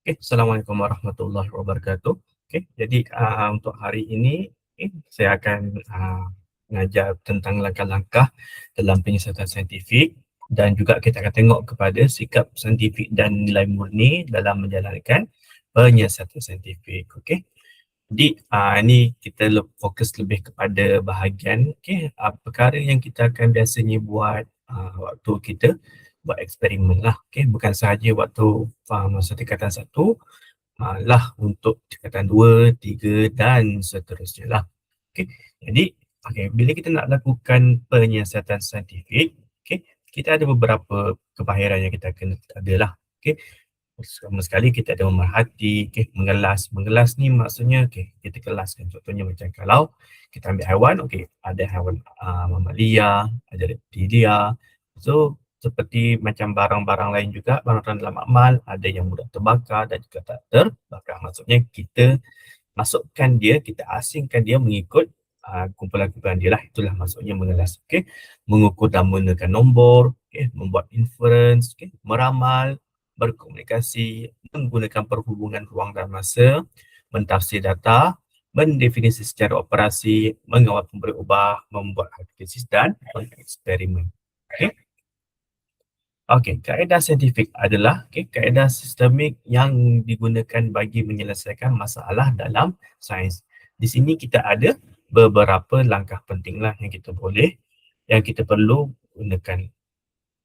Assalamualaikum warahmatullahi wabarakatuh. Jadi untuk hari ini saya akan mengajar tentang langkah-langkah dalam penyiasatan saintifik dan juga kita akan tengok kepada sikap saintifik dan nilai murni dalam menjalankan penyiasatan saintifik. Jadi ini kita fokus lebih kepada bahagian perkara yang kita akan biasanya buat waktu kita buat eksperimen lah. Bukan sahaja waktu masa tingkatan 1 lah, untuk tingkatan 2, 3 dan seterusnya lah. Jadi bila kita nak lakukan penyiasatan saintifik, kita ada beberapa kemahiran yang kita kena ada lah. Pertama sekali kita ada memerhati, mengelas. Mengelas ni maksudnya kita kelaskan. Contohnya macam kalau kita ambil haiwan, ada haiwan mamalia, ada reptilia. So seperti macam barang-barang lain juga, barang-barang dalam amal ada yang mudah terbakar dan juga tak terbakar. Maksudnya kita masukkan dia, kita asingkan dia mengikut kumpulan-kumpulan dia lah. Itulah maksudnya mengelas. Mengukur dan menggunakan nombor, membuat inference, meramal, berkomunikasi, menggunakan perhubungan ruang dan masa, mentafsir data, mendefinisi secara operasi, mengawal pemberi ubah, membuat hipotesis dan eksperimen. Kaedah saintifik adalah kaedah sistemik yang digunakan bagi menyelesaikan masalah dalam sains. Di sini kita ada beberapa langkah penting lah yang kita perlu gunakan.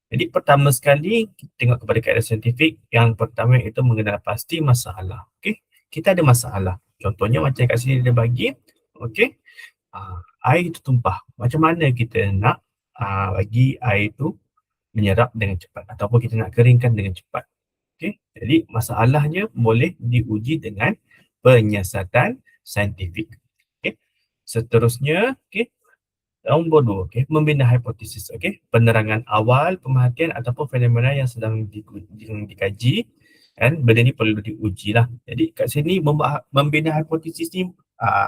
Jadi pertama sekali kita tengok kepada kaedah saintifik. Yang pertama itu mengenal pasti masalah. Kita ada masalah. Contohnya macam kat sini dia bagi, air itu tumpah. Macam mana kita nak bagi air itu menyerap dengan cepat ataupun kita nak keringkan dengan cepat. Jadi masalahnya boleh diuji dengan penyiasatan saintifik. Seterusnya, nombor 2, membina hipotesis. Penerangan awal pemerhatian ataupun fenomena yang sedang dikaji, dan benda ni perlu diuji lah. Jadi kat sini membina hipotesis ni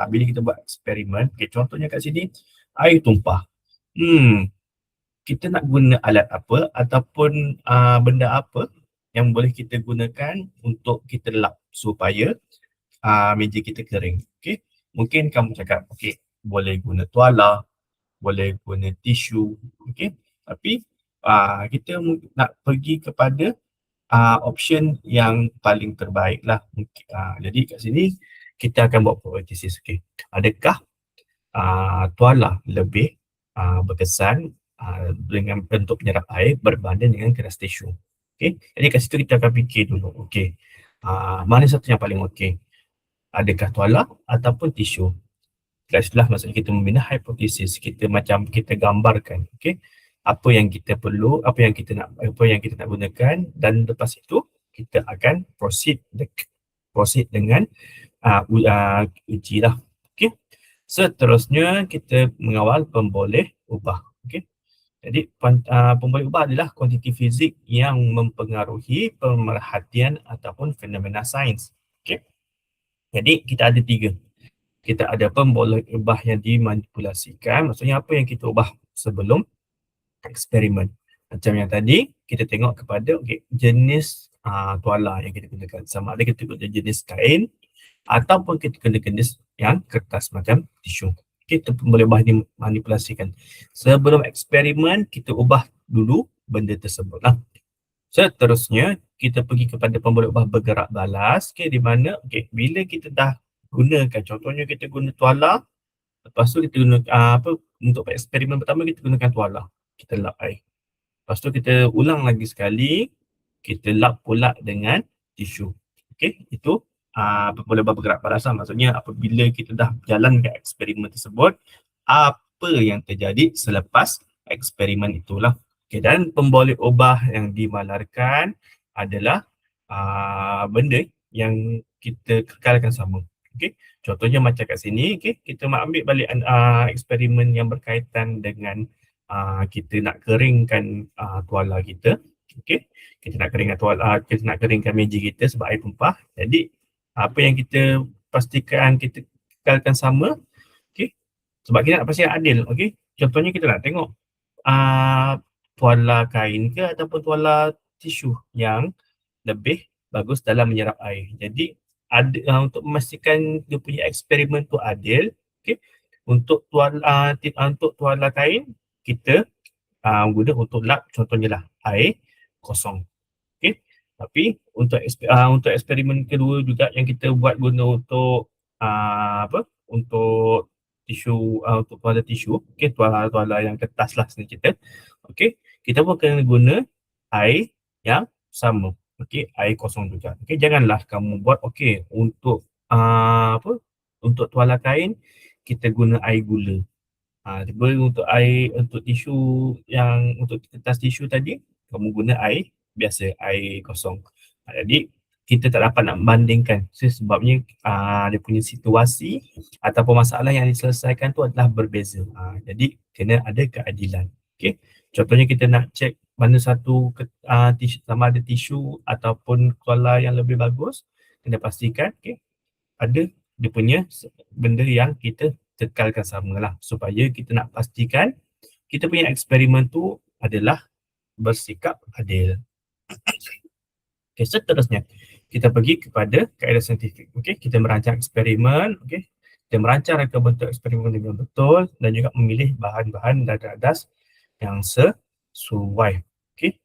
bila kita buat eksperimen, contohnya kat sini air tumpah. Kita nak guna alat apa ataupun benda apa yang boleh kita gunakan untuk kita lap supaya meja kita kering. Mungkin kamu cakap, boleh guna tuala, boleh guna tisu, tapi kita nak pergi kepada option yang paling terbaik lah. Jadi kat sini kita akan buat hipotesis. Adakah tuala lebih berkesan dengan bentuk penyerap air berbanding dengan kertas tisu? Jadi kat situ kita akan fikir dulu, mana satu yang paling okey? Adakah tuala ataupun tisu? Kat situlah maksudnya kita membina hipotesis. Kita gambarkan apa yang kita perlu, apa yang kita nak gunakan, dan lepas itu kita akan proceed dengan uji lah. Seterusnya kita mengawal pemboleh ubah. Jadi pemboleh ubah adalah kuantiti fizik yang mempengaruhi pemerhatian ataupun fenomena sains. Jadi kita ada 3. Kita ada pemboleh ubah yang dimanipulasikan, maksudnya apa yang kita ubah sebelum eksperimen. Macam yang tadi, kita tengok kepada jenis tuala yang kita gunakan. Sama ada kita guna jenis kain ataupun kita guna jenis yang kertas macam tisu. Kita boleh ubah dimanipulasikan. Sebelum eksperimen, kita ubah dulu benda tersebut lah. Seterusnya, kita pergi kepada pemboleh ubah bergerak balas, di mana bila kita dah gunakan, contohnya kita guna tuala, lepas tu kita guna untuk eksperimen pertama kita gunakan tuala, kita lap air. Lepas tu kita ulang lagi sekali, kita lap pula dengan tisu. Itu pemboleh ubah bergerak balas. Maksudnya apabila kita dah jalankan eksperimen tersebut, apa yang terjadi selepas eksperimen itulah. Dan pemboleh ubah yang dimalarkan adalah benda yang kita kekalkan sama. Contohnya macam kat sini, kita ambil balik eksperimen yang berkaitan dengan kita nak keringkan tuala kita. Kita nak keringkan meja kita sebab air tumpah. Jadi apa yang kita pastikan kita kekalkan sama, sebab kita nak pastikan adil. Contohnya kita nak tengok tuala kain ke ataupun tuala tisu yang lebih bagus dalam menyerap air. Jadi ada untuk memastikan dia punya eksperimen tu adil, okey, untuk tuala kain kita guna untuk lap contohnya lah air kosong. Okey. Tapi untuk eksperimen kedua juga yang kita buat guna untuk untuk tisu, untuk tuala tisu, okey, tuala yang kertas lah senang cerita. Okey, kita pun kena guna air yang sama. Okey, air kosong juga. Okey, janganlah kamu buat untuk tuala kain kita guna air gula. Tiba untuk air untuk tisu yang untuk kertas tisu tadi kamu guna air biasa, air kosong. Jadi kita tak dapat nak bandingkan sebabnya dia punya situasi ataupun masalah yang diselesaikan tu adalah berbeza. Jadi kena ada keadilan. Okey. Contohnya kita nak cek mana satu tisu, sama ada tisu ataupun tuala yang lebih bagus, kena pastikan ada dia punya benda yang kita kekalkan samalah supaya kita nak pastikan kita punya eksperimen tu adalah bersikap adil. Okey, seterusnya kita pergi kepada kaedah saintifik. Okey, kita merancang eksperimen, okey. Kita merancang reka bentuk eksperimen dengan betul dan juga memilih bahan-bahan dan radas yang sesuai. Okey.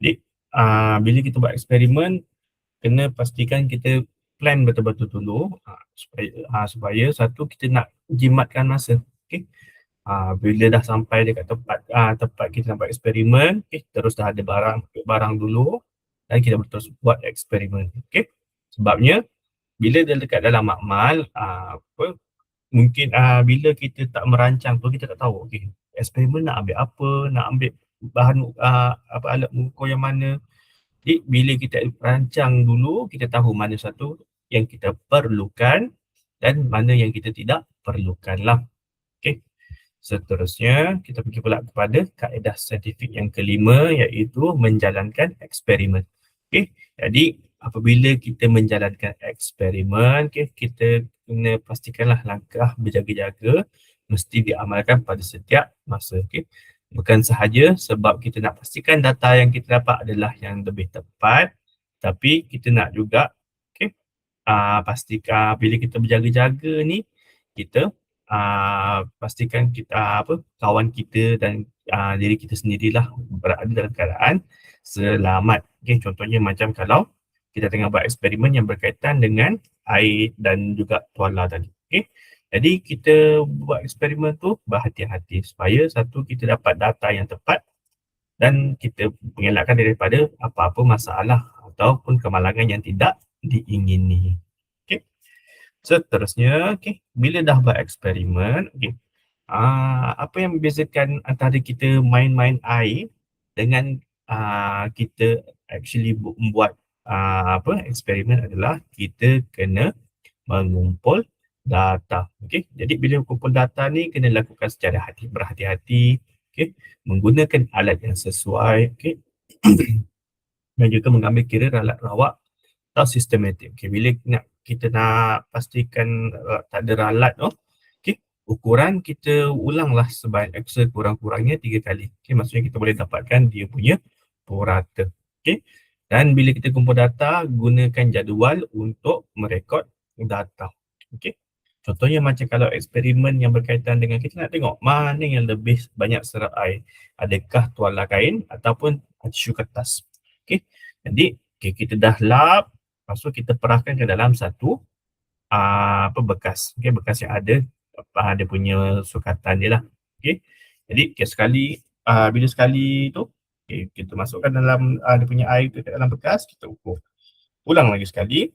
Jadi bila kita buat eksperimen kena pastikan kita plan betul-betul dulu supaya satu kita nak jimatkan masa. Okey. Bila dah sampai dekat tempat kita nak buat eksperimen, terus dah ada barang dulu dan kita terus buat eksperimen. Okey. Sebabnya bila dia dekat dalam makmal mungkin bila kita tak merancang tu kita tak tahu eksperimen nak ambil apa, nak ambil bahan alat mengukur yang mana. Jadi bila kita rancang dulu, kita tahu mana satu yang kita perlukan dan mana yang kita tidak perlukan lah. Okey. Seterusnya, kita pergi pula kepada kaedah saintifik yang kelima iaitu menjalankan eksperimen. Okey. Jadi apabila kita menjalankan eksperimen, kita kena pastikanlah langkah berjaga-jaga mesti diamalkan pada setiap masa. Okey. Bukan sahaja sebab kita nak pastikan data yang kita dapat adalah yang lebih tepat, tapi kita nak juga pastikan bila kita berjaga-jaga ni kita pastikan kita kawan kita dan diri kita sendirilah berada dalam keadaan selamat. Okey, contohnya macam kalau kita tengah buat eksperimen yang berkaitan dengan air dan juga tuala tadi. Okey. Jadi kita buat eksperimen tu berhati-hati supaya satu kita dapat data yang tepat dan kita mengelakkan daripada apa-apa masalah ataupun kemalangan yang tidak diingini. Okey. Seterusnya, bila dah buat eksperimen, apa yang membezakan antara kita main-main air dengan kita actually membuat eksperimen adalah kita kena mengumpul data. Okey, jadi bila kumpul data ni kena lakukan secara berhati-hati, okey, menggunakan alat yang sesuai, okey. Dan juga mengambil kira ralat rawak atau sistematik. Okey, bila kita nak pastikan tak ada ralat okey, ukuran kita ulanglah sekurang-kurangnya 3 kali. Okey, maksudnya kita boleh dapatkan dia punya purata. Okey. Dan bila kita kumpul data, gunakan jadual untuk merekod data. Okey. Contohnya macam kalau eksperimen yang berkaitan dengan kita nak tengok mana yang lebih banyak serap air. Adakah tuala kain ataupun tisu kertas. Okey. Jadi kita dah lap, lepas tu kita perahkan ke dalam satu bekas. Okey, bekas yang ada dia punya sukatan dia lah. Okey. Jadi bila sekali tu kita masukkan dalam dia punya air tu dalam bekas, kita ukur. Ulang lagi sekali.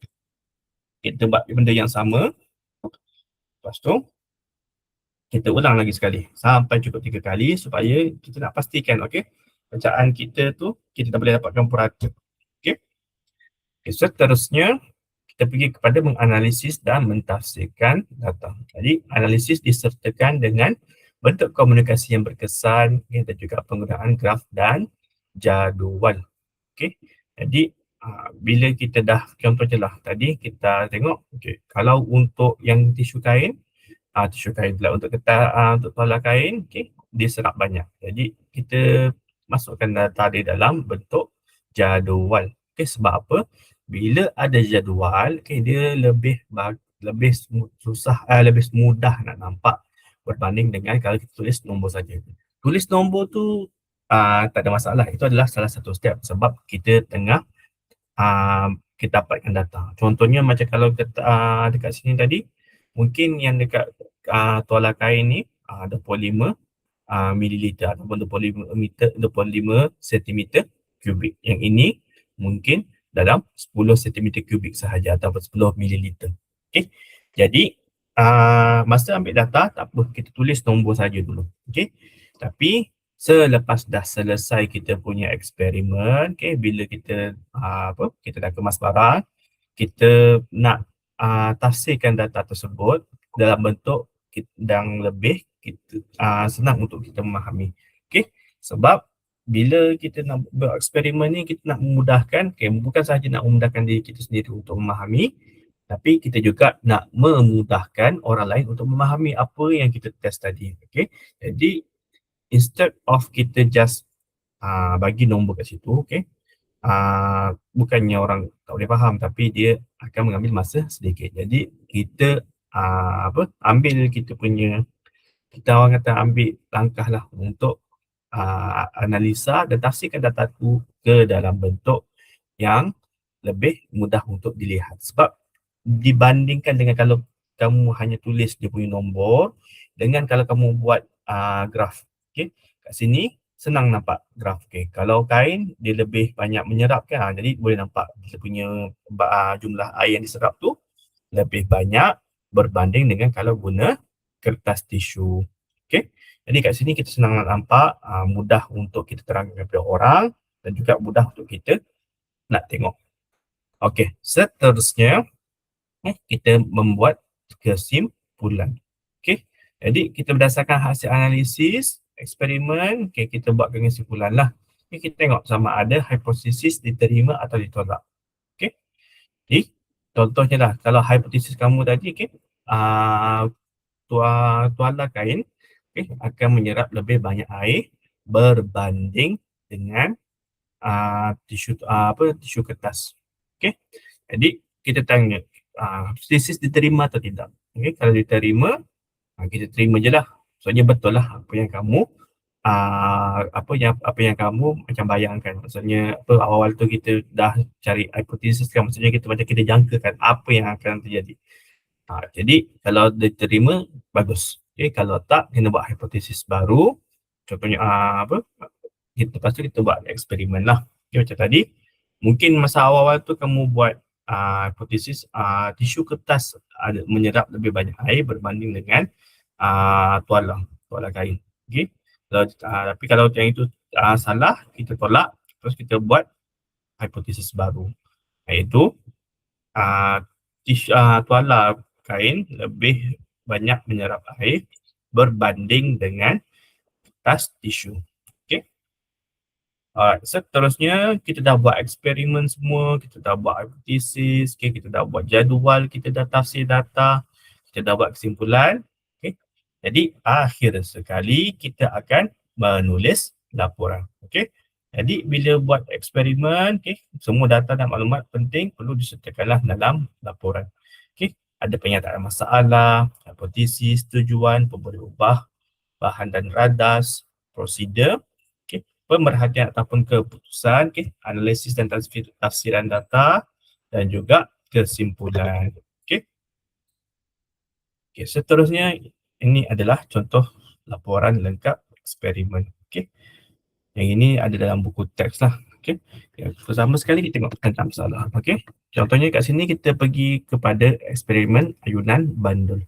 Kita buat benda yang sama. Lepas tu, kita ulang lagi sekali sampai cukup 3 kali supaya kita nak pastikan bacaan kita tu kita dah boleh dapatkan purata. Okey. Seterusnya, kita pergi kepada menganalisis dan mentafsirkan data. Jadi, analisis disertakan dengan bentuk komunikasi yang berkesan dan juga penggunaan graf dan jadual. Okey. Jadi, bila kita dah contohnya lah tadi kita tengok kalau untuk yang tisu kain pula untuk untuk tuala kain dia serap banyak. Jadi kita masukkan data di dalam bentuk jadual. Sebab apa? bila ada jadual, dia lebih lebih mudah nak nampak berbanding dengan kalau kita tulis nombor saja. Tulis nombor tu tak ada masalah. Itu adalah salah satu step sebab kita tengah kita dapatkan data. Contohnya macam kalau dekat sini tadi, mungkin yang dekat tuala kain ni 25 mililiter ataupun 25 sentimeter kubik. Yang ini mungkin dalam 10 sentimeter kubik sahaja ataupun 10 mililiter. Okey. Jadi masa ambil data tak apa, kita tulis nombor saja dulu. Okey. Tapi selepas dah selesai kita punya eksperimen, bila kita kita dah kemas barang, kita nak tafsirkan data tersebut dalam bentuk yang lebih senang untuk kita memahami. Okey, sebab bila kita nak buat eksperimen ni, kita nak memudahkan, bukan sahaja nak memudahkan diri kita sendiri untuk memahami, tapi kita juga nak memudahkan orang lain untuk memahami apa yang kita test tadi. Okey, jadi instead of kita just bagi nombor kat situ, okey, bukannya orang tak boleh faham, tapi dia akan mengambil masa sedikit. Jadi kita ambil kita punya, kita orang kata ambil langkah lah untuk analisa dan tafsirkan data tu ke dalam bentuk yang lebih mudah untuk dilihat. Sebab dibandingkan dengan kalau kamu hanya tulis dia punya nombor dengan kalau kamu buat graf. Okay. Kat sini senang nampak graf. Okay. Kalau kain dia lebih banyak menyerap kan, jadi boleh nampak dia punya jumlah air yang diserap tu lebih banyak berbanding dengan kalau guna kertas tisu. Okay. Jadi kat sini kita senang nak nampak, mudah untuk kita terangkan kepada orang dan juga mudah untuk kita nak tengok. Okey, seterusnya kita membuat kesimpulan. Okey, jadi kita berdasarkan hasil analisis eksperimen, kita buatkan kesimpulan lah. Okay, kita tengok sama ada hipotesis diterima atau ditolak. Okey, jadi contohnya lah, kalau hipotesis kamu tadi, tuala kain akan menyerap lebih banyak air berbanding dengan tisu kertas. Okey. Jadi kita tanya hipotesis diterima atau tidak. Okey, kalau diterima, kita terima je lah. Maksudnya betul lah apa yang kamu apa yang kamu macam bayangkan. Maksudnya awal-awal tu kita dah cari hipotesis kan, maksudnya kita macam kita jangkakan apa yang akan terjadi. Jadi kalau diterima, bagus. Okay, kalau tak, kena buat hipotesis baru. Contohnya lepas tu kita buat eksperimen lah. Okay, macam tadi, mungkin masa awal-awal tu kamu buat hipotesis tisu kertas menyerap lebih banyak air berbanding dengan tuala kain. Okay. Tapi kalau yang itu salah, kita tolak, terus kita buat hipotesis baru. Iaitu tuala kain lebih banyak menyerap air berbanding dengan kertas tisu. Okay. Seterusnya kita dah buat eksperimen semua, kita dah buat hipotesis, kita dah buat jadual, kita dah tafsir data, kita dah buat kesimpulan. Okay. Jadi akhir sekali kita akan menulis laporan. Okay. Jadi bila buat eksperimen, semua data dan maklumat penting perlu disertakanlah dalam laporan. Okay. Ada pernyataan masalah, hipotesis, tujuan, pemberi ubah, bahan dan radas, prosedur, pemerhatian ataupun keputusan, analisis dan tafsiran data dan juga kesimpulan. Seterusnya ini adalah contoh laporan lengkap eksperimen. Yang ini ada dalam buku teks lah. Pertama sekali kita tengok tentang masalah. Contohnya kat sini kita pergi kepada eksperimen ayunan bandul.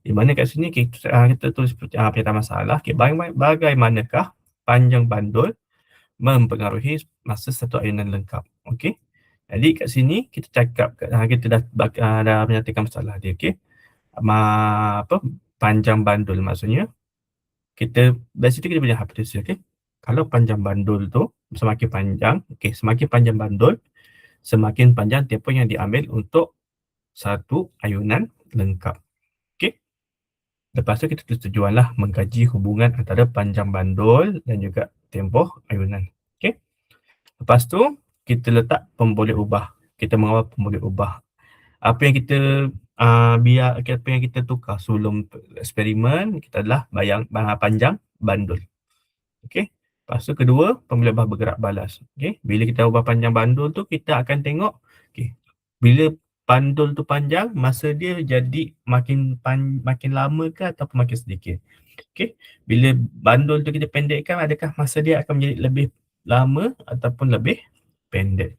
Di mana kat sini kita tulis pernyataan masalah. Bagaimanakah panjang bandul mempengaruhi masa satu ayunan lengkap. Jadi kat sini kita cakap, kita dah menyatakan masalah dia. Panjang bandul maksudnya kita dari situ kita punya hipotesis. Kalau panjang bandul tu semakin panjang, semakin panjang bandul, semakin panjang tempoh yang diambil untuk satu ayunan lengkap. Lepas tu kita tulis tujuan lah, mengkaji hubungan antara panjang bandul dan juga tempoh ayunan. Lepas tu kita letak pemboleh ubah. kita mengawal pemboleh ubah. Apa yang kita apa yang kita tukar sebelum eksperimen kita adalah panjang bandul. Okey. Lepas tu kedua, pemboleh ubah bergerak balas. Okey. Bila kita ubah panjang bandul tu kita akan tengok okey. Bila bandul tu panjang, masa dia jadi makin lama ke ataupun makin sedikit. Okey. Bila bandul tu kita pendekkan, adakah masa dia akan menjadi lebih lama ataupun lebih pendek.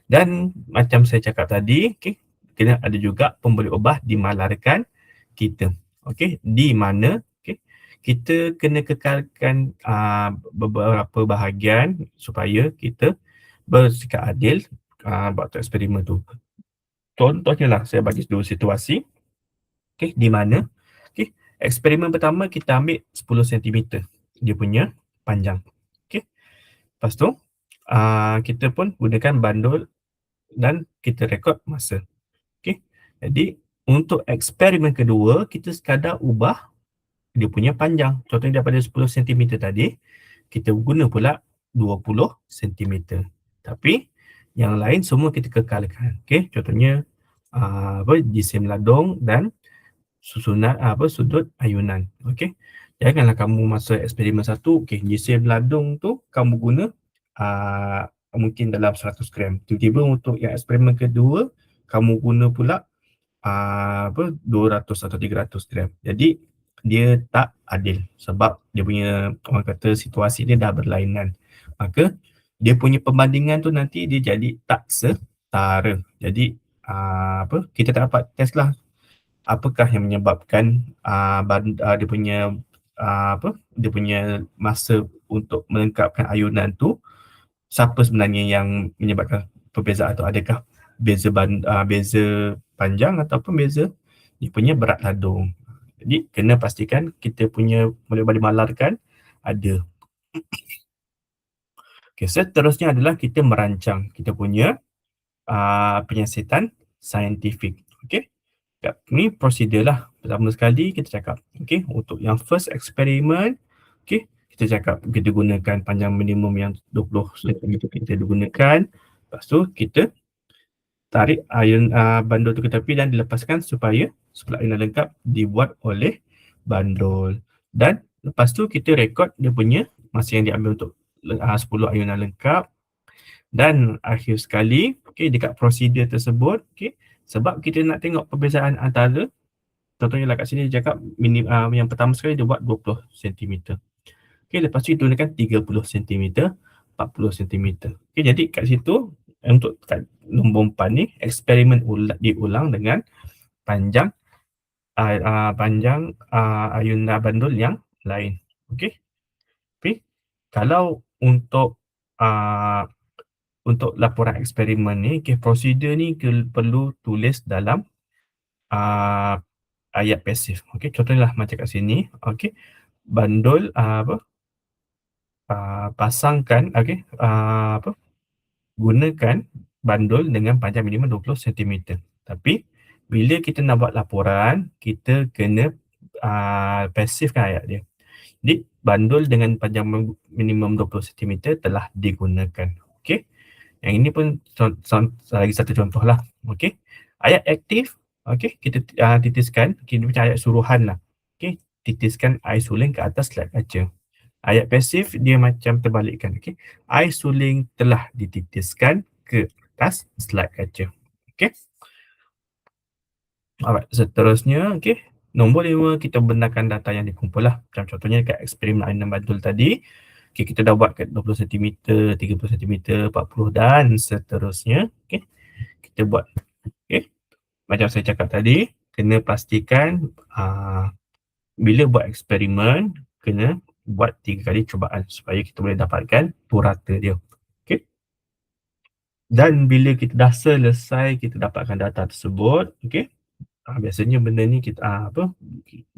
Dan macam saya cakap tadi, okey, kena ada juga pemboleh ubah dimalarkan kita. Okey, di mana okey, kita kena kekalkan beberapa bahagian supaya kita bersikap adil waktu eksperimen tu. Contohnya lah, saya bagi dua situasi. Okey, di mana okey, eksperimen pertama kita ambil 10 cm dia punya panjang. Okey. Lepas tu kita pun gunakan bandul dan kita rekod masa. Okey. Jadi untuk eksperimen kedua kita sekadar ubah dia punya panjang. Contohnya daripada 10 cm tadi kita guna pula 20 cm. Tapi yang lain semua kita kekalkan. Okey, contohnya jisim ladung dan susunan sudut ayunan. Okey. Janganlah kamu masa eksperimen satu, okey, jisim ladung tu kamu guna mungkin dalam 100 gram. Tiba-tiba untuk yang eksperimen kedua kamu guna pula 200 atau 300 gram. Jadi dia tak adil sebab dia punya orang kata situasi dia dah berlainan. Maka dia punya perbandingan tu nanti dia jadi tak setara. Jadi kita tak dapat test lah apakah yang menyebabkan dia punya dia punya masa untuk melengkapkan ayunan tu, siapa sebenarnya yang menyebabkan perbezaan tu, adakah beza panjang ataupun beza dia punya berat ladung. Jadi kena pastikan kita punya boleh malarkan ada. Okay, seterusnya adalah kita merancang kita punya penyiasatan saintifik. Okey. Ni prosedur lah. Pertama sekali kita cakap, okey, untuk yang first eksperimen, okey, kita cakap kita gunakan panjang minimum yang 20 cm kita gunakan. Lepas tu kita tarik bandul tu ke tepi dan dilepaskan supaya sebelah ayunan lengkap dibuat oleh bandul. Dan lepas tu kita rekod dia punya masa yang diambil untuk 10 ayunan lengkap. Dan akhir sekali, okey, dekat prosedur tersebut, okey, sebab kita nak tengok perbezaan antara, contohnya lah kat sini dia cakap yang pertama sekali dia buat 20 cm. Okey, lepas tu kita gunakan 30 cm, 40 cm. Okey, jadi kat situ untuk kat nombor 4 ni eksperimen diulang dengan panjang ayunan bandul yang lain. Okey. Tapi kalau untuk laporan eksperimen ni, prosedur ni perlu tulis dalam ayat pasif. Okey, contohnya lah macam kat sini. Okey, bandul pasangkan, okey, gunakan bandul dengan panjang minimum 20 cm. Tapi bila kita nak buat laporan, kita kena pasifkan ayat dia. Jadi bandul dengan panjang minimum 20 cm telah digunakan. Okey. Yang ini pun lagi satu contoh lah. Okey. Ayat aktif, okey, kita titiskan, kita macam ayat suruhan lah. Okey, titiskan air suling ke atas slide kaca. Ayat pasif dia macam terbalikkan. Okey. Air suling telah dititiskan ke atas slide kaca. Okey. Alright, seterusnya, okey. Nombor 5, kita benarkan data yang dikumpul lah. Macam contohnya kat eksperimen ayunan bandul tadi. Okay, kita dah buat kat 20 cm, 30 cm, 40 dan seterusnya. Okay. Kita buat. Okay. Macam saya cakap tadi, kena pastikan bila buat eksperimen, kena buat 3 kali cubaan supaya kita boleh dapatkan purata dia. Okay. Dan bila kita dah selesai, kita dapatkan data tersebut. Okay. Biasanya benda ni kita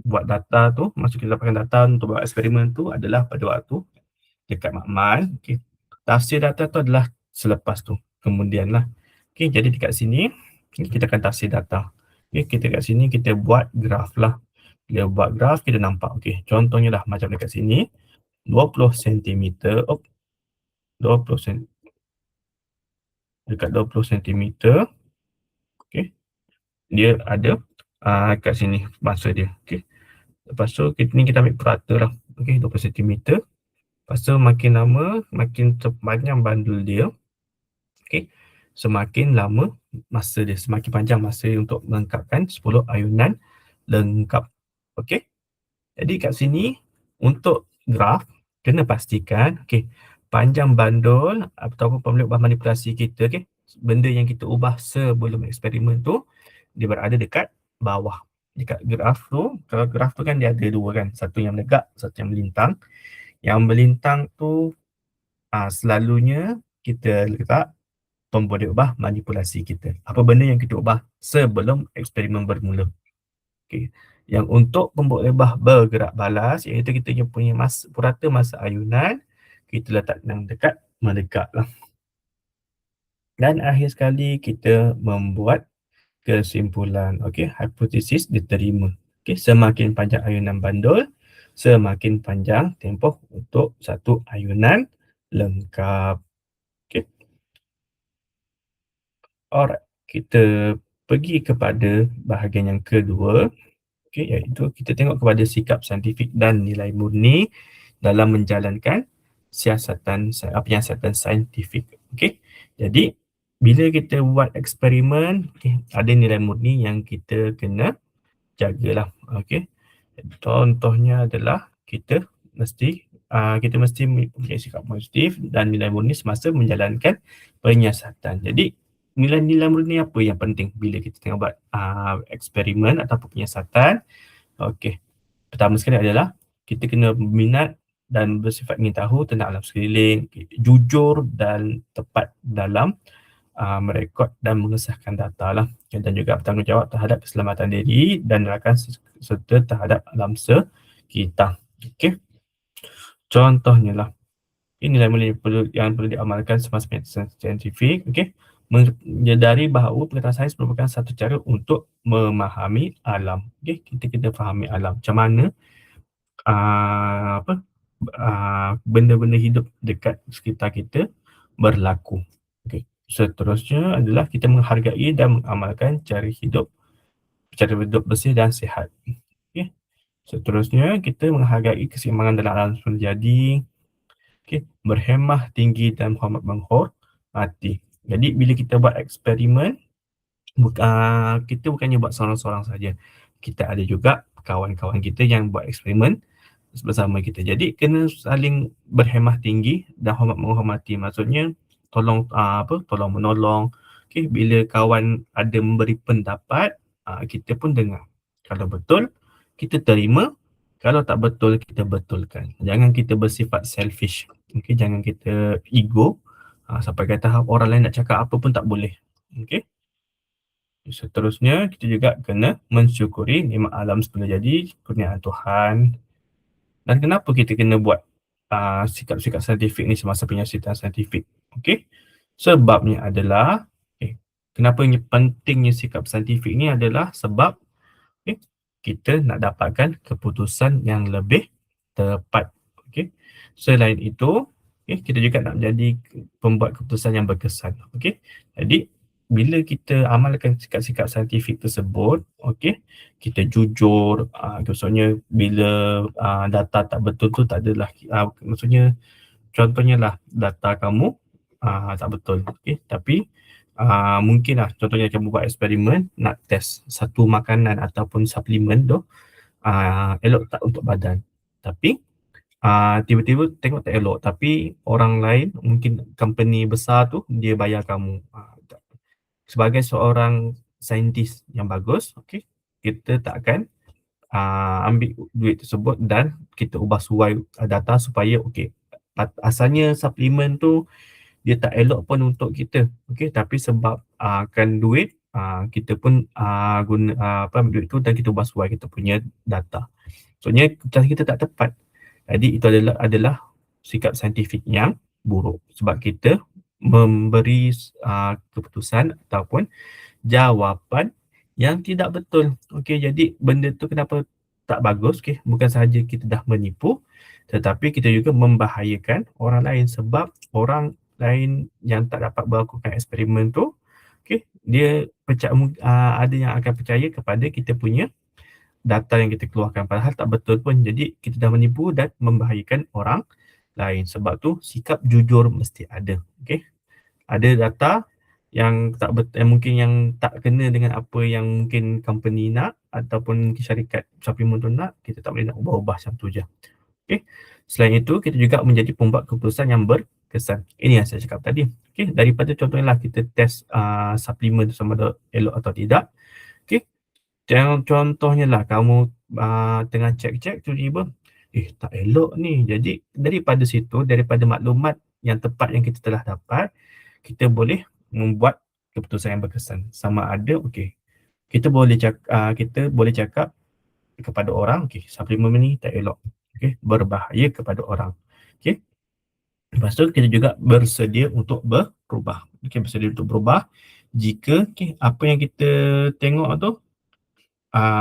buat data tu, maksud kita dapatkan data untuk buat eksperimen tu adalah pada waktu dekat makmal. Okay. Tafsir data tu adalah selepas tu, kemudian lah. Okay, jadi dekat sini kita akan tafsir data. Okay, kita kat sini kita buat graf lah. Bila buat graf kita nampak. Okay, contohnya lah macam dekat sini 20 cm, 20 cm. dekat 20 sentimeter. Okey. Dia ada kat sini masa dia. Okey. Lepas tu kita ambil purata lah. Okey, 20 sentimeter. Lepas tu makin lama makin panjang bandul dia. Okey. Semakin lama masa dia, semakin panjang masa dia untuk melengkapkan 10 ayunan lengkap. Okey. Jadi kat sini untuk graf kena pastikan panjang bandul ataupun pemilih ubah manipulasi kita, benda yang kita ubah sebelum eksperimen tu dia berada dekat bawah. Dekat graf tu, kalau graf tu kan dia ada dua kan, satu yang menegak, satu yang melintang. Yang melintang tu selalunya kita letak pemboleh ubah manipulasi kita. Apa benda yang kita ubah sebelum eksperimen bermula. Okey. Yang untuk pemboleh ubah bergerak balas, iaitu kita punya purata masa ayunan, kita letak yang dekat mendekat lah. Dan akhir sekali kita membuat kesimpulan. Okey, hipotesis diterima. Okey, semakin panjang ayunan bandul, semakin panjang tempoh untuk satu ayunan lengkap. Okey. Alright, kita pergi kepada bahagian yang kedua. Okey, iaitu kita tengok kepada sikap saintifik dan nilai murni dalam menjalankan penyiasatan saintifik. Okey. Jadi bila kita buat eksperimen, ada nilai murni yang kita kena jagalah. Okey. Contohnya adalah kita mesti mempunyai sikap positif dan nilai murni semasa menjalankan penyiasatan. Jadi nilai-nilai murni apa yang penting bila kita tengah buat eksperimen ataupun penyiasatan? Okey. Pertama sekali adalah kita kena berminat dan bersifat ingin tahu tentang alam sekeliling, jujur dan tepat dalam merekod dan mengesahkan data lah, dan juga bertanggungjawab terhadap keselamatan diri dan rakan serta terhadap alam sekitar. Okey. Contohnya lah, ini nilai yang perlu diamalkan semasa penyiasatan saintifik. Okey. Menyedari bahawa pengetahuan sains merupakan satu cara untuk memahami alam. Okey, kita kena fahami alam. Macam mana benda-benda hidup dekat sekitar kita berlaku. Okey. Seterusnya adalah kita menghargai dan mengamalkan cara hidup bersih dan sihat. Okey. Seterusnya kita menghargai keseimbangan dalam alam semesta jadi. Okey, berhemah tinggi dan hormat menghormati. Jadi bila kita buat eksperimen, kita bukannya buat seorang-seorang saja. Kita ada juga kawan-kawan kita yang buat eksperimen bersama kita. Jadi kena saling berhemah tinggi dan hormat menghormati. Maksudnya tolong menolong. Okey, bila kawan ada memberi pendapat, kita pun dengar. Kalau betul, kita terima. Kalau tak betul, kita betulkan. Jangan kita bersifat selfish. Okey, jangan kita ego sampai ke tahap orang lain nak cakap apa pun tak boleh. Okey. Seterusnya, kita juga kena mensyukuri nikmat alam semula jadi, kurniaan Tuhan. Dan kenapa kita kena buat sikap-sikap saintifik ni semasa penyiasatan saintifik? Okey. Sebabnya adalah, kenapa pentingnya sikap saintifik ni adalah sebab kita nak dapatkan keputusan yang lebih tepat. Okey. Selain itu, kita juga nak menjadi pembuat keputusan yang berkesan. Okey. Jadi bila kita amalkan sikap-sikap saintifik tersebut, kita jujur, maksudnya bila data tak betul tu tak adalah, maksudnya contohnya lah data kamu tak betul, tapi mungkin lah contohnya kamu buat eksperimen nak test satu makanan ataupun suplemen tu elok tak untuk badan, tapi tiba-tiba tengok tak elok, tapi orang lain mungkin company besar tu dia bayar kamu. Sebagai seorang saintis yang bagus, kita tak akan ambil duit tersebut dan kita ubah suai data supaya asalnya suplemen tu dia tak elok pun untuk kita, tapi sebab kan duit, kita pun ambil duit tu dan kita ubah suai kita punya data. Maksudnya kita tak tepat. Jadi itu adalah sikap saintifik yang buruk sebab kita memberi keputusan ataupun jawapan yang tidak betul. Jadi benda tu kenapa tak bagus? Bukan sahaja kita dah menipu, tetapi kita juga membahayakan orang lain sebab orang lain yang tak dapat melakukan eksperimen tu, okey, dia ada yang akan percaya kepada kita punya data yang kita keluarkan, padahal tak betul pun. Jadi kita dah menipu dan membahayakan orang lain. Sebab tu sikap jujur mesti ada. Okey. Ada data yang tak mungkin yang tak kena dengan apa yang mungkin company nak ataupun syarikat supplement tu nak, kita tak boleh nak ubah-ubah macam tu je. Okey. Selain itu, kita juga menjadi pembuat keputusan yang berkesan. Ini yang saya cakap tadi. Okey, daripada contohnya lah kita test suplemen tu sama ada elok atau tidak. Okey. Contohnya lah kamu tengah cek-cek tiba-tiba tak elok ni. Jadi daripada situ, daripada maklumat yang tepat yang kita telah dapat, kita boleh membuat keputusan yang berkesan. Sama ada kita boleh cakap kepada orang, suplemen ni tak elok. Berbahaya kepada orang. Lepas tu kita juga bersedia untuk berubah. Bersedia untuk berubah jika apa yang kita tengok tu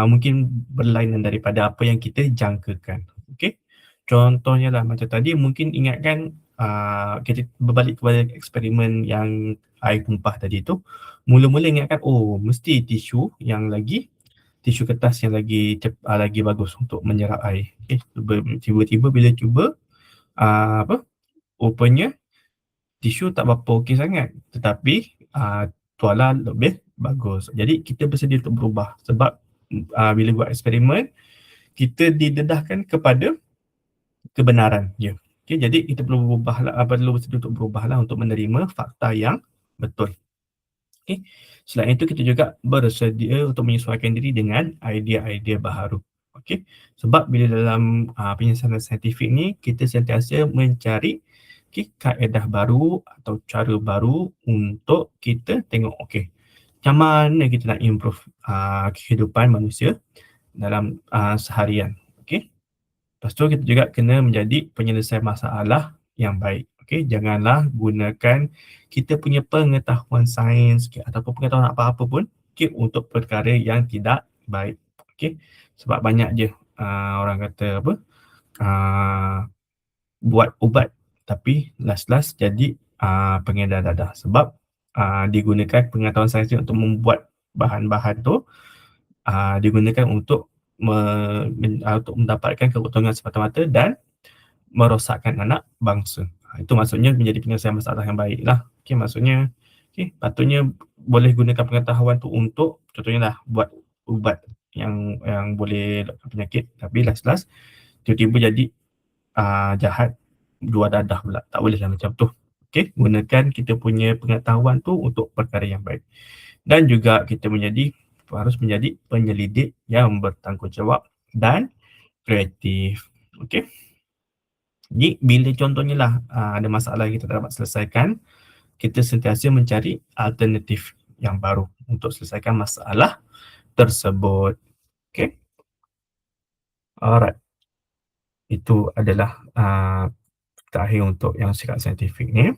mungkin berlainan daripada apa yang kita jangkakan. Contohnya lah macam tadi, mungkin ingatkan kita berbalik kepada eksperimen yang air tumpah tadi tu. Mula-mula ingatkan, mesti tisu kertas yang lagi bagus untuk menyerap air. Tiba-tiba bila cuba, rupanya tisu tak berapa okey sangat, tetapi tuala lebih bagus. Jadi kita bersedia untuk berubah sebab bila buat eksperimen, kita didedahkan kepada kebenaran je. Jadi kita perlu bersedia untuk berubahlah untuk menerima fakta yang betul. Selain itu, kita juga bersedia untuk menyesuaikan diri dengan idea-idea baharu. Sebab bila dalam penyelesaian saintifik ni, kita sentiasa mencari kaedah baru atau cara baru untuk kita tengok macam mana kita nak improve kehidupan manusia dalam seharian. Lepas tu kita juga kena menjadi penyelesai masalah yang baik. Janganlah gunakan kita punya pengetahuan sains ataupun pengetahuan apa-apa pun untuk perkara yang tidak baik. Sebab banyak je orang kata buat ubat tapi last jadi pengedar dadah. Sebab digunakan pengetahuan sains untuk membuat bahan-bahan tu digunakan untuk mendapatkan keuntungan semata-mata dan merosakkan anak bangsa. Itu maksudnya menjadi penyelesaian masalah yang baik lah. Maksudnya patutnya boleh gunakan pengetahuan tu untuk contohnya lah buat ubat yang boleh elakkan penyakit, tapi last tiba-tiba jadi jahat dua dadah pula. Tak boleh lah macam tu. Gunakan kita punya pengetahuan tu untuk perkara yang baik. Dan juga kita harus menjadi penyelidik yang bertanggungjawab dan kreatif. Jadi bila contohnya lah ada masalah yang kita tak dapat selesaikan, kita sentiasa mencari alternatif yang baru untuk selesaikan masalah tersebut. Alright. Itu adalah terakhir untuk yang sikap saintifik ni.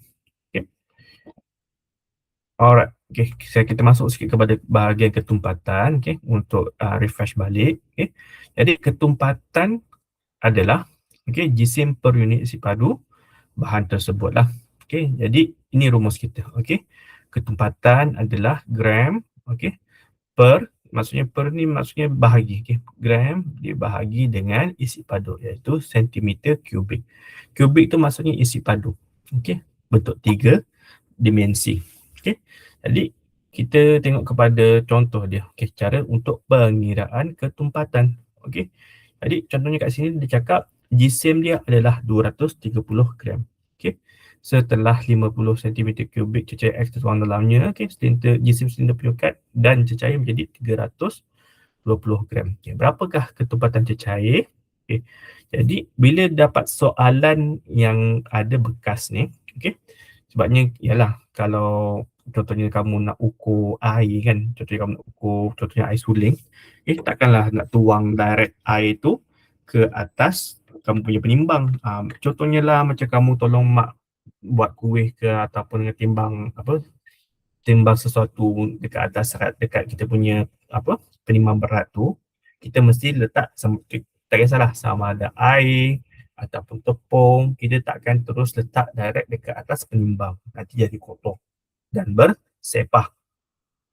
Alright. Kita masuk sikit kepada bahagian ketumpatan untuk refresh balik. Jadi ketumpatan adalah jisim per unit isi padu bahan tersebut lah. Jadi ini rumus kita. Ketumpatan adalah gram maksudnya bahagi. Gram dibahagi dengan isi padu iaitu sentimeter kubik. Kubik tu maksudnya isi padu. Bentuk 3 dimensi. Jadi kita tengok kepada contoh dia. Cara untuk pengiraan ketumpatan. Jadi contohnya kat sini dia cakap jisim dia adalah 230 gram. Setelah 50 cm kubik cecair X tertuang dalamnya, jisim silinder penyukat dan cecair menjadi 320 gram. Berapakah ketumpatan cecair? Jadi bila dapat soalan yang ada bekas ni, sebabnya ialah kalau contohnya kamu nak ukur air kan, contohnya air suling, takkanlah nak tuang direct air tu ke atas kamu punya penimbang. Contohnya lah macam kamu tolong mak buat kuih ke ataupun dengan timbang sesuatu dekat atas serat dekat kita punya penimbang berat tu, kita mesti letak tak kisahlah sama ada air ataupun tepung, kita takkan terus letak direct dekat atas penimbang. Nanti jadi kotor dan bersepah.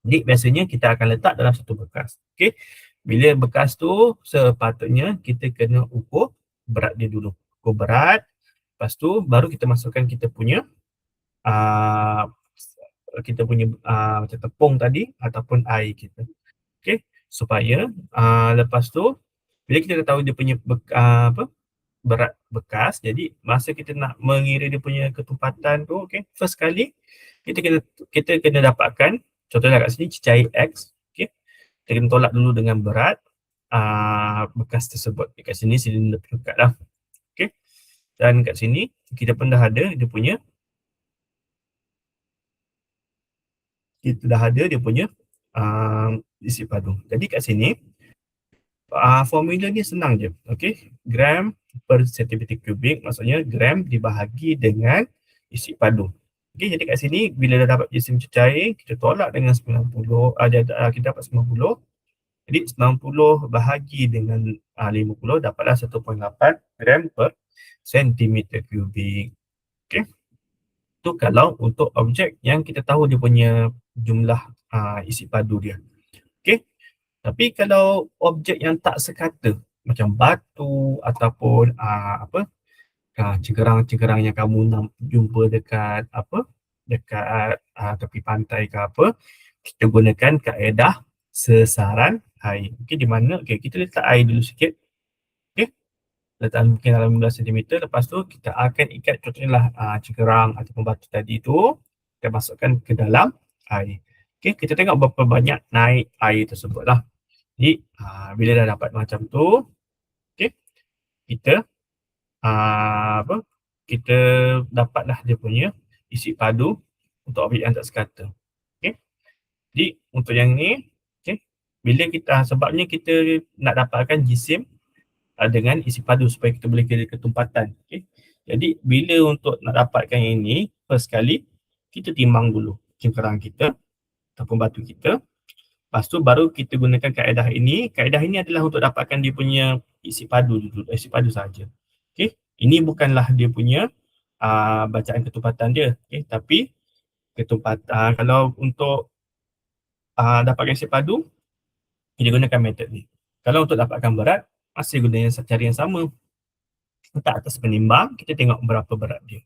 Jadi biasanya kita akan letak dalam satu bekas. Okey. Bila bekas tu sepatutnya kita kena ukur berat dia dulu. Ukur berat. Lepas tu baru kita masukkan kita punya macam tepung tadi ataupun air kita. Okey. Supaya lepas tu bila kita dah tahu dia punya berat bekas, jadi masa kita nak mengira dia punya ketumpatan tu, okey, first kali kita kena dapatkan, contohnya kat sini cecair X, okey. Kita kena tolak dulu dengan berat bekas tersebut. Kat sini silinder penukat lah. Okey. Dan kat sini kita pun dah ada dia punya isi padu. Jadi kat sini formula ni senang je. Okey, gram per sentimeter kubik, maksudnya gram dibahagi dengan isi padu. Okey, jadi kat sini bila dah dapat jisim cecair, kita tolak dengan 90, kita dapat 90. Jadi 90 bahagi dengan 50 dapatlah 1.8 gram per sentimeter kubik. Okey. Tu kalau untuk objek yang kita tahu dia punya jumlah isi padu dia. Okey. Tapi kalau objek yang tak sekata macam batu ataupun cegerang-cegerang yang kamu jumpa dekat tepi pantai ke apa, kita gunakan kaedah sesaran air. Okey, di mana kita letak air dulu sikit. Okey. Letak mungkin dalam 15 cm, lepas tu kita akan ikat contohnya lah cegerang ataupun batu tadi tu, kita masukkan ke dalam air. Okey, kita tengok berapa banyak naik air tersebut lah. Jadi bila dah dapat macam tu, okey, kita kita dapatlah dia punya isi padu untuk objek yang tak sekata. Okey. Jadi untuk yang ni, okey, bila sebabnya kita nak dapatkan jisim dengan isi padu supaya kita boleh kira ketumpatan. Okey. Jadi bila untuk nak dapatkan yang ini, first kali kita timbang dulu cegerang kita ataupun batu kita. Lepas tu baru kita gunakan kaedah ini. Kaedah ini adalah untuk dapatkan dia punya isi padu dulu, isi padu saja. Okey. Ini bukanlah dia punya bacaan ketumpatan dia, okey, tapi ketumpatan kalau untuk dapatkan isi padu kita gunakan metod ni. Kalau untuk dapatkan berat masih guna cara yang sama. Letak atas penimbang, kita tengok berapa berat dia.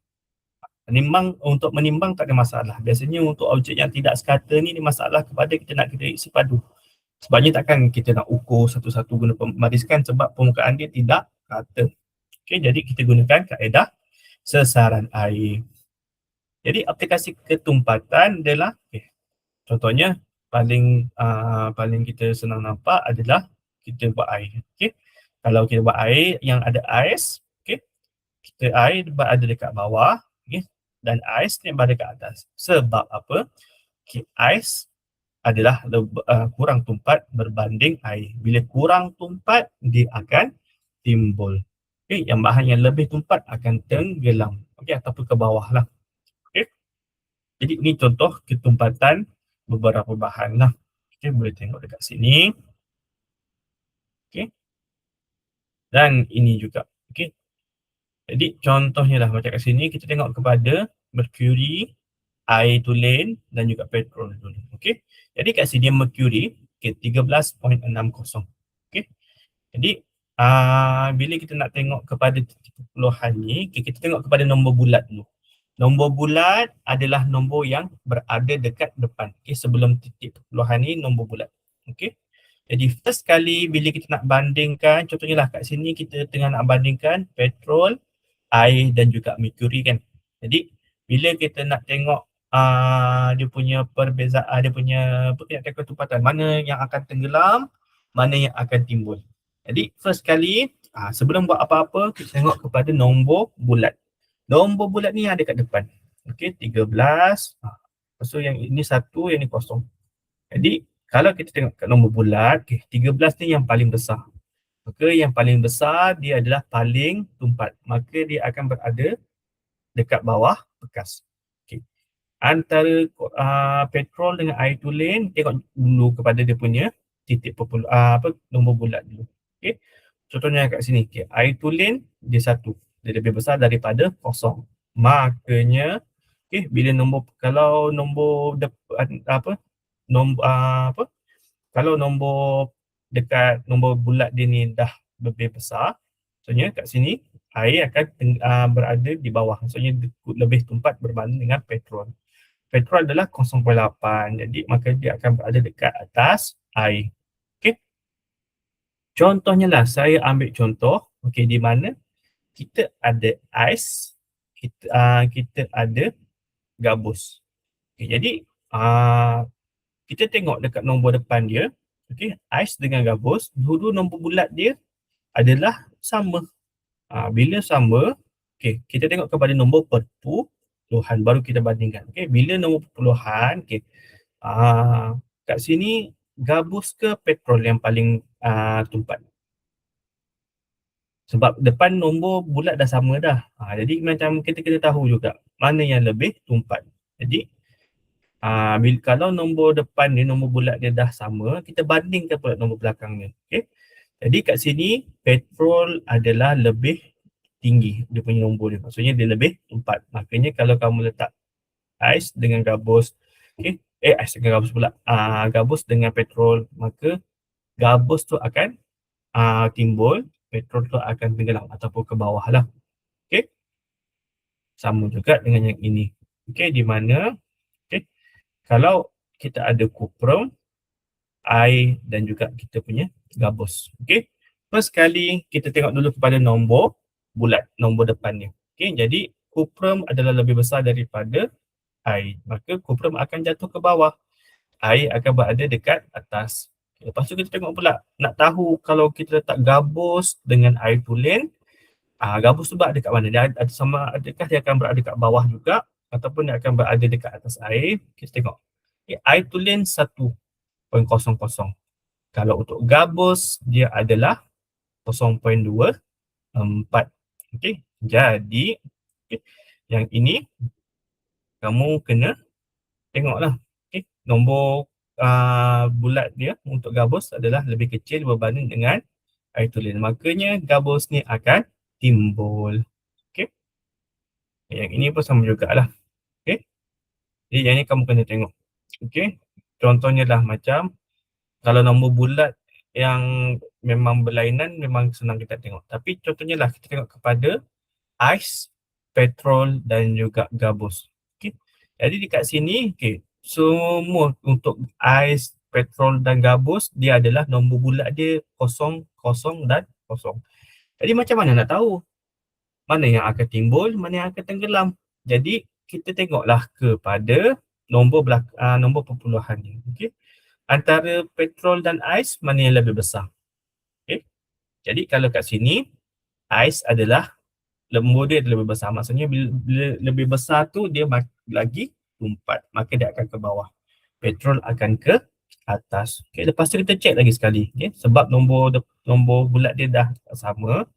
Untuk menimbang tak ada masalah. Biasanya untuk objek yang tidak sekata ni masalah kepada kita nak kira isi padu. Sebabnya takkan kita nak ukur satu-satu guna pembariskan sebab permukaan dia tidak rata. Okey, jadi kita gunakan kaedah sesaran air. Jadi aplikasi ketumpatan adalah contohnya paling kita senang nampak adalah kita buat air. Okey. Kalau kita buat air yang ada ais, okey. Air ada dekat bawah, okey, dan ais ni berada dekat atas. Sebab apa? Okay, ais adalah kurang tumpat berbanding air. Bila kurang tumpat, dia akan timbul. Okay, yang bahan yang lebih tumpat akan tenggelam. Okay, ataupun ke bawah lah. Okay. Jadi ini contoh ketumpatan beberapa bahan lah. Okay, boleh tengok dekat sini. Okay. Dan ini juga. Okay. Jadi contohnya lah macam kat sini kita tengok kepada merkuri, air tulen dan juga petrol dulu. Okey. Jadi kat sini merkuri 13.60. Okey. Jadi bila kita nak tengok kepada titik perpuluhan ni, kita tengok kepada nombor bulat dulu. Nombor bulat adalah nombor yang berada dekat depan. Okey, sebelum titik perpuluhan ni nombor bulat. Okey. Jadi first kali bila kita nak bandingkan, contohnya lah kat sini kita tengah nak bandingkan petrol, air dan juga merkuri kan. Jadi bila kita nak tengok dia punya perbezaan, dia punya ketumpatan, mana yang akan tenggelam, mana yang akan timbul. Jadi first kali sebelum buat apa-apa, kita tengok kepada nombor bulat. Nombor bulat ni ada kat depan. Okey, 13. Lepas tu yang ini 1, yang ni kosong. Jadi kalau kita tengok kat nombor bulat, 13 ni yang paling besar. Maka yang paling besar dia adalah paling tumpat. Maka dia akan berada dekat bawah bekas. Okay. Antara petrol dengan air tulen, tengok dulu kepada dia punya titik nombor bulat dulu. Okay. Contohnya kat sini, air tulen dia 1. dia lebih besar daripada kosong. Makanya bila kalau nombor depan kalau nombor dekat nombor bulat dia ni dah lebih besar, maksudnya kat sini air akan berada di bawah, maksudnya lebih tumpat berbanding dengan petrol. Petrol adalah 0.8, jadi maka dia akan berada dekat atas air. Okey. Contohnya lah, saya ambil contoh di mana kita ada ais, kita ada gabus. Jadi kita tengok dekat nombor depan dia, ais dengan gabus, dua-dua nombor bulat dia adalah sama. Bila sama, kita tengok kepada nombor perpuluhan baru kita bandingkan. Bila nombor perpuluhan, kat sini gabus ke petrol yang paling tumpat? Sebab depan nombor bulat dah sama dah. Jadi macam kita kena tahu juga mana yang lebih tumpat. Jadi kalau nombor depan ni, nombor bulat dia dah sama, kita bandingkan pula nombor belakangnya. Jadi kat sini petrol adalah lebih tinggi dia punya nombor dia. Maksudnya dia lebih tumpat. Makanya kalau kamu letak ais dengan gabus, ais dengan gabus pula, gabus dengan petrol, maka gabus tu akan timbul, petrol tu akan tenggelam ataupun ke bawah lah. Sama juga dengan yang ini. Di mana kalau kita ada kuprum, air dan juga kita punya gabus. First sekali kita tengok dulu kepada nombor bulat, nombor depannya. Jadi kuprum adalah lebih besar daripada air, maka kuprum akan jatuh ke bawah, air akan berada dekat atas. Lepas tu kita tengok pula, nak tahu kalau kita letak gabus dengan air tulen, gabus tu berada dekat mana? Dia ada sama, adakah dia akan berada dekat bawah juga ataupun dia akan berada dekat atas air? Kita tengok. Air tulen 1.00. Kalau untuk gabus dia adalah 0.24. Jadi yang ini kamu kena tengoklah. Nombor bulat dia untuk gabus adalah lebih kecil berbanding dengan air tulen. Makanya gabus ni akan timbul. Yang ini pun sama jugalah. Jadi yang ni kamu kena tengok. Contohnya lah macam kalau nombor bulat yang memang berlainan memang senang kita tengok. Tapi contohnya lah kita tengok kepada ais, petrol dan juga gabus. Jadi dekat sini semua untuk ais, petrol dan gabus dia adalah nombor bulat dia 0, 0 dan 0. Jadi macam mana nak tahu mana yang akan timbul, mana yang akan tenggelam? Jadi kita tengoklah kepada nombor perpuluhannya. Antara petrol dan ais, mana yang lebih besar? Jadi kalau kat sini ais adalah nombor dia lebih besar. Maksudnya bila lebih besar tu dia lagi tumpat, maka dia akan ke bawah. Petrol akan ke atas. Lepas tu kita check lagi sekali. Sebab nombor bulat dia dah sama,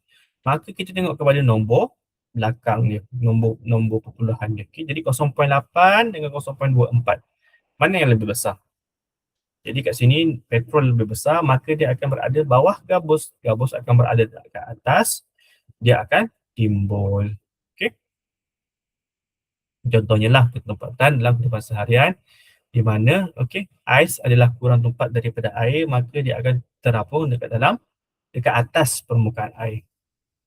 maka kita tengok kepada nombor belakang dia, nombor perpuluhan dia. Jadi 0.8 dengan 0.24. Mana yang lebih besar? Jadi kat sini petrol lebih besar, maka dia akan berada bawah gabus. Gabus akan berada dekat atas, dia akan timbul. Contohnya lah ketempatan dalam kehidupan seharian di mana ais adalah kurang tumpat daripada air, maka dia akan terapung dekat atas permukaan air.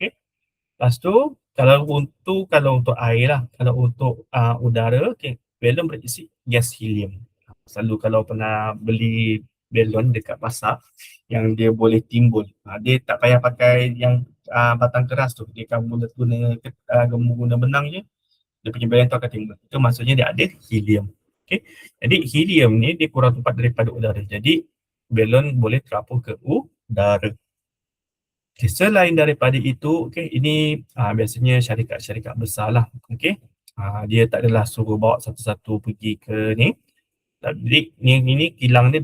Lepas tu kalau untuk air lah, kalau untuk udara, balon berisi gas helium. Selalu kalau pernah beli balon dekat pasar yang dia boleh timbul, dia tak payah pakai yang batang keras tu, dia akan guna benang je, dia punya balon tu akan timbul. Itu maksudnya dia ada helium. Jadi helium ni dia kurang tumpat daripada udara, jadi balon boleh terapung ke udara. Selain daripada itu, ini biasanya syarikat-syarikat besar lah. Dia tak adalah suruh bawa satu-satu pergi ke ni. Jadi ni kilang dia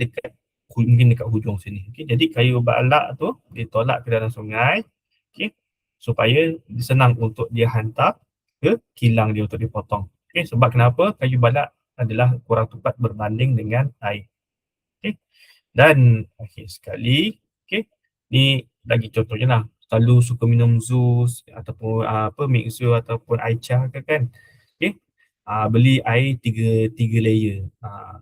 mungkin dekat hujung sini. Jadi kayu balak tu ditolak ke dalam sungai, supaya senang untuk dia hantar ke kilang dia untuk dipotong. Sebab kenapa? Kayu balak adalah kurang tumpat berbanding dengan air. Dan akhir sekali, ni lagi contohnya lah. selalu suka minum Zeus ataupun Mixu ataupun Aicha kan. Okey. Beli air tiga layer.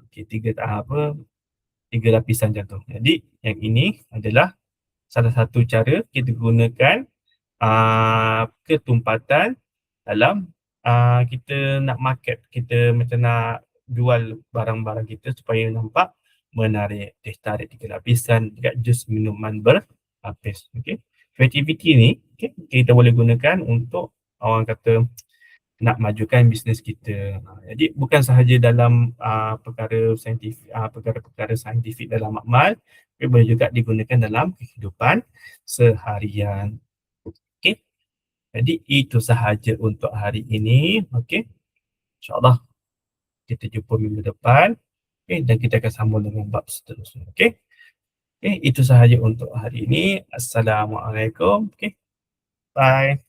Okey, tiga lapisan macam tu. Jadi yang ini adalah salah satu cara kita gunakan ketumpatan dalam kita nak market, kita macam nak jual barang-barang kita supaya nampak menarik. Teh tarik tiga lapisan dekat jus minuman berlapis. Okey. Kreativiti ni kita boleh gunakan untuk orang kata nak majukan bisnes kita. Jadi bukan sahaja dalam perkara saintifik, perkara-perkara saintifik dalam makmal, tapi boleh juga digunakan dalam kehidupan seharian. Okey. Jadi itu sahaja untuk hari ini. Okey. InsyaAllah kita jumpa minggu depan. Okey, dan kita akan sambung dengan bab seterusnya. Okey. Okey, itu sahaja untuk hari ini. Assalamualaikum. Okey. Bye.